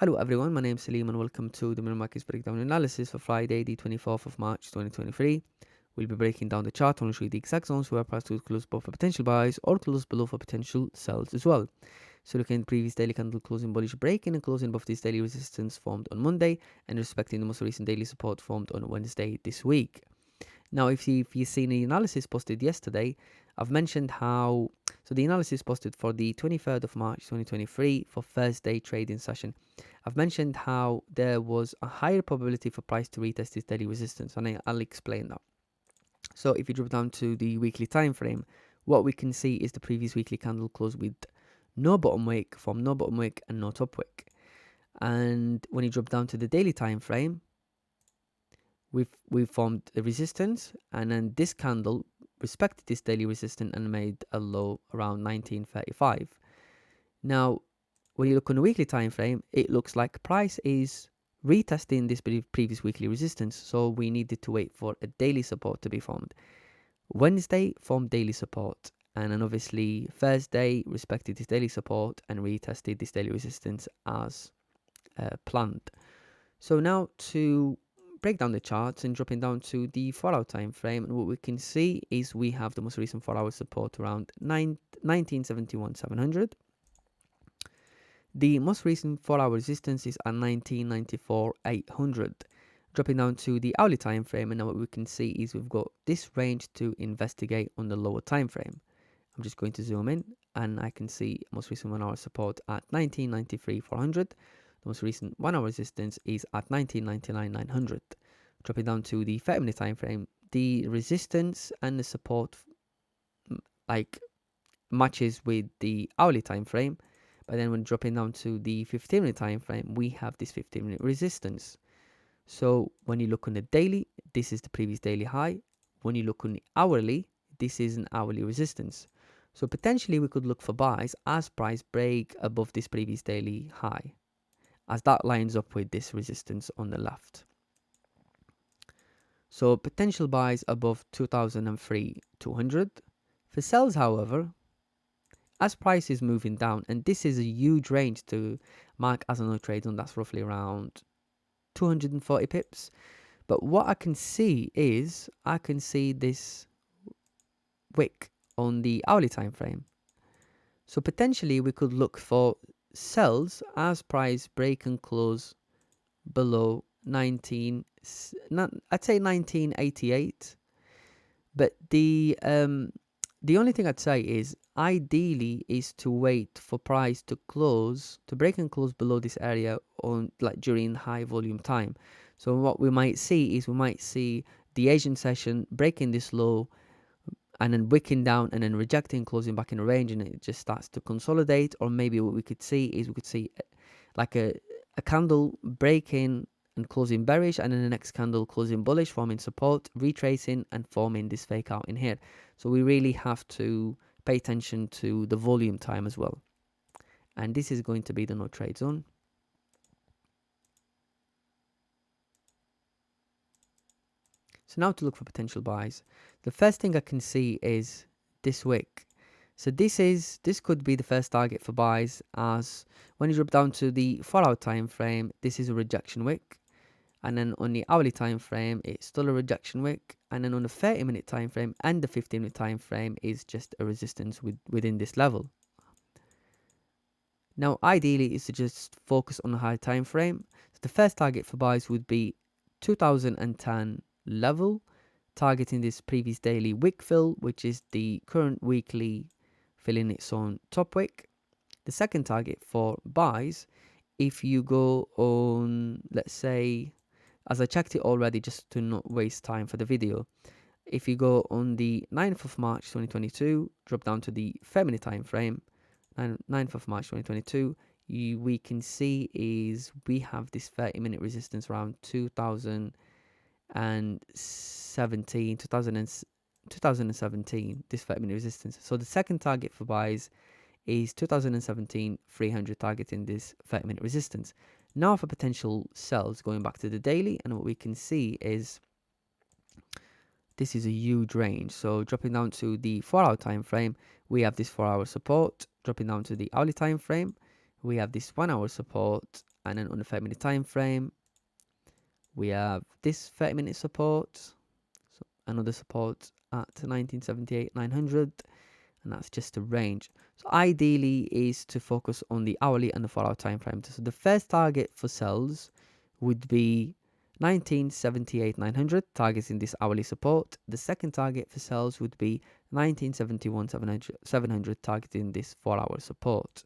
Hello everyone, my name is Salim and welcome to the Mirror Markets Breakdown Analysis for Friday, the 24th of March 2023. We'll be breaking down the chart and show you the exact zones where price will close both for potential buys or close below for potential sells as well. So looking at the previous daily candle closing bullish breaking and closing above this daily resistance formed on Monday and respecting the most recent daily support formed on Wednesday this week. Now, if you've seen the analysis posted yesterday, I've mentioned how, so the analysis posted for the 23rd of March 2023 for Thursday trading session. I've mentioned how there was a higher probability for price to retest this daily resistance, and I'll explain that. So if you drop down to the weekly time frame, what we can see is the previous weekly candle closed with no bottom wick, from no bottom wick and no top wick. And when you drop down to the daily time frame, we've formed a resistance, and then this candle respected this daily resistance and made a low around 1935. Now, when you look on the weekly time frame, it looks like price is retesting this previous weekly resistance, so we needed to wait for a daily support to be formed. Wednesday formed daily support, and then obviously Thursday respected this daily support and retested this daily resistance as planned. So now to break down the charts and dropping down to the 4-hour time frame, and what we can see is we have the most recent 4-hour support around 1971,700. The most recent 4-hour resistance is at 1994,800. Dropping down to the hourly time frame, and now what we can see is we've got this range to investigate on the lower time frame. I'm just going to zoom in, and I can see most recent 1-hour support at 1993,400. The most recent 1-hour resistance is at 1999,900. Dropping down to the 30-minute time frame, the resistance and the support matches with the hourly time frame, but then when dropping down to the 15-minute time frame, we have this 15-minute resistance. So when you look on the daily, this is the previous daily high. When you look on the hourly, this is an hourly resistance. So potentially we could look for buys as price break above this previous daily high, as that lines up with this resistance on the left. So potential buys above 2003,200. For sells, however, as price is moving down, and this is a huge range to mark as a no trade zone, that's roughly around 240 pips. But what I can see is I can see this wick on the hourly time frame. So potentially we could look for sells as price break and close below 1988. But the only thing I'd say is ideally is to wait for price to break and close below this area on during high volume time. So what we might see is the Asian session breaking this low and then wicking down and then rejecting, closing back in a range, and it just starts to consolidate. Or maybe what we could see is like a candle breaking and closing bearish, and then the next candle closing bullish, forming support, retracing and forming this fake out in here. So we really have to pay attention to the volume time as well, and this is going to be the no trade zone. So now to look for potential buys, the first thing I can see is this wick. So this could be the first target for buys, as when you drop down to the 4-hour time frame, this is a rejection wick. And then on the hourly time frame, it's still a rejection wick. And then on the 30-minute time frame and the 15-minute time frame is just a resistance within this level. Now, ideally, is to just focus on the high time frame. So the first target for buys would be 2010 level, targeting this previous daily wick fill, which is the current weekly filling its own top wick. The second target for buys, if you go on, let's say, as I checked it already just to not waste time for the video, if you go on the 9th of March 2022, drop down to the 30-minute time frame, 9th of March 2022, we can see is we have this 30-minute resistance around 2017, this 30-minute resistance. So the second target for buys is 2017 300, targeting this 30-minute resistance. Now for potential sells, going back to the daily, and what we can see is this is a huge range. So dropping down to the 4-hour time frame, we have this 4-hour support. Dropping down to the hourly time frame, We have this 1 hour support, and then on the 30-minute time frame, we have this 30-minute support, so another support at 1978 900, and that's just a range. So ideally is to focus on the hourly and the 4 hour time frame. So the first target for sells would be 1978 900, targeting this hourly support. The second target for sells would be 1971 700, targeting this 4 hour support.